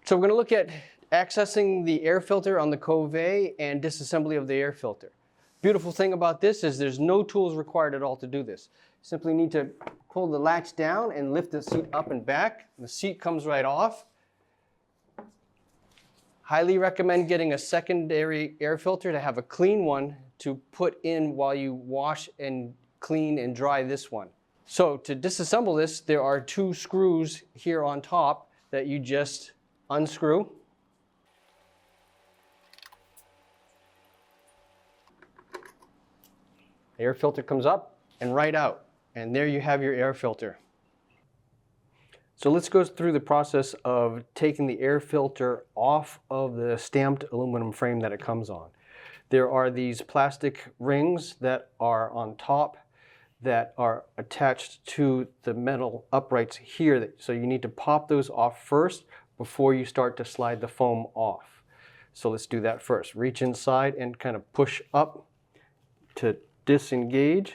So we're going to look at accessing the air filter on the Kove and disassembly of the air filter. Beautiful thing about this is there's no tools required at all to do this. Simply need to pull the latch down and lift the seat up and back. The seat comes right off. Highly recommend getting a secondary air filter to have a clean one to put in while you wash and clean and dry this one. So to disassemble this, there are two screws here on top that you just unscrew. The air filter comes up and right out, and there you have your air filter. So let's go through the process of taking the air filter off of the stamped aluminum frame that it comes on. There are these plastic rings that are on top that are attached to the metal uprights here. So you need to pop those off first before you start to slide the foam off. So let's do that first. Reach inside and kind of push up to disengage.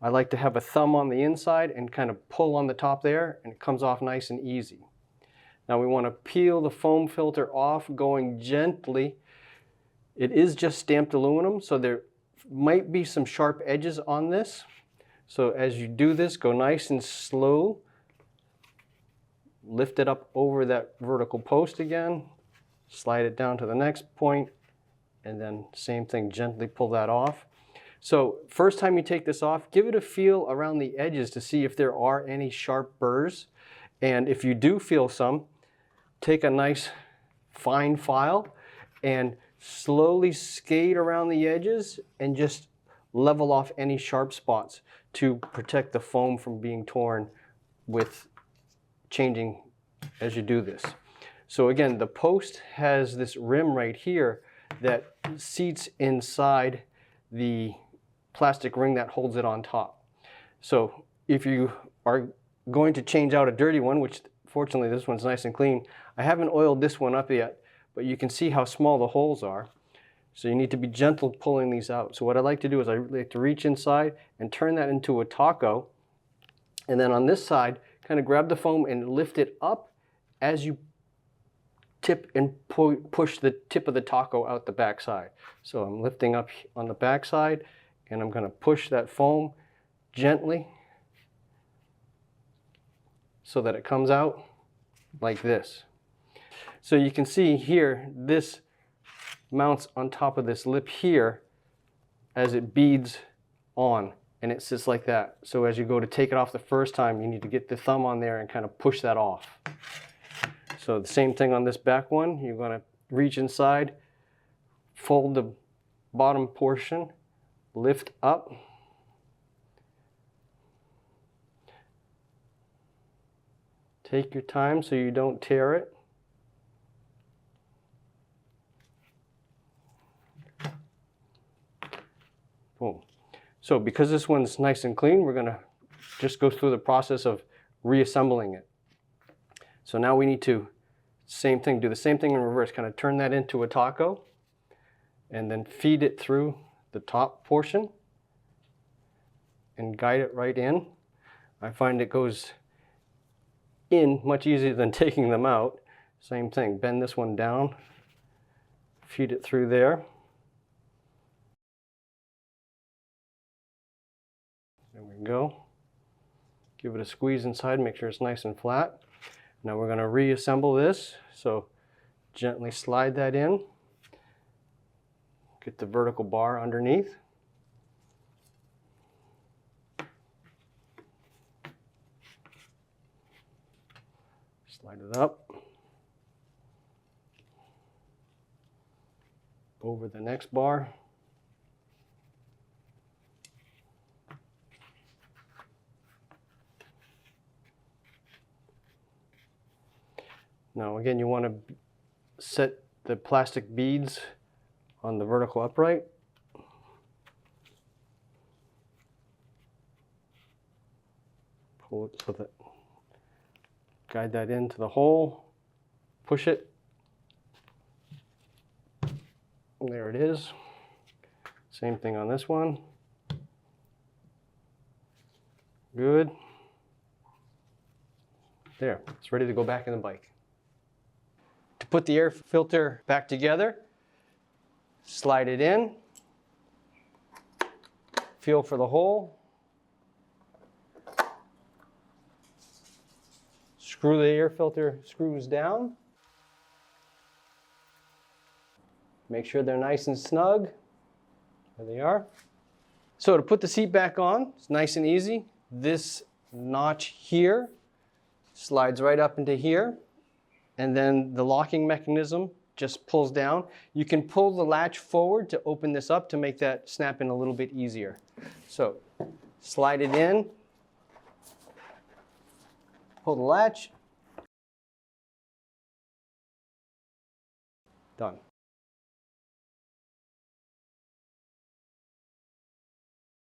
I like to have a thumb on the inside and kind of pull on the top there, and it comes off nice and easy. Now we want to peel the foam filter off, going gently. It is just stamped aluminum, so there might be some sharp edges on this. So as you do this, go nice and slow. Lift it up over that vertical post again, slide it down to the next point, and then same thing, gently pull that off. So first time you take this off, give it a feel around the edges to see if there are any sharp burrs. And if you do feel some, take a nice fine file and slowly skate around the edges and just level off any sharp spots to protect the foam from being torn with changing as you do this. So again, the post has this rim right here that seats inside the plastic ring that holds it on top. So if you are going to change out a dirty one, which fortunately this one's nice and clean, I haven't oiled this one up yet, but you can see how small the holes are. So you need to be gentle pulling these out. So what I like to do is I like to reach inside and turn that into a taco. And then on this side, kind of grab the foam and lift it up as you tip and push the tip of the taco out the back side. So I'm lifting up on the back side and I'm going to push that foam gently so that it comes out like this. So you can see here, this mounts on top of this lip here as it beads on, and it sits like that. So as you go to take it off the first time, you need to get the thumb on there and kind of push that off. So the same thing on this back one. You're going to reach inside, fold the bottom portion, lift up, take your time so you don't tear it. Boom. So because this one's nice and clean, we're going to just go through the process of reassembling it. So now we need to, same thing, do the same thing in reverse, kind of turn that into a taco and then feed it through the top portion and guide it right in. I find it goes in much easier than taking them out. Same thing, bend this one down, feed it through there. There we go. Give it a squeeze inside, make sure it's nice and flat. Now we're going to reassemble this. So gently slide that in. Get the vertical bar underneath. Slide it up. Over the next bar. Now again, you want to set the plastic beads on the vertical upright. Pull it so that, guide that into the hole, push it. There it is. Same thing on this one. Good. There, it's ready to go back in the bike. To put the air filter back together, slide it in, feel for the hole, screw the air filter screws down, make sure they're nice and snug. There they are. So to put the seat back on, it's nice and easy. This notch here slides right up into here, and then the locking mechanism just pulls down. You can pull the latch forward to open this up to make that snap in a little bit easier. So slide it in, pull the latch,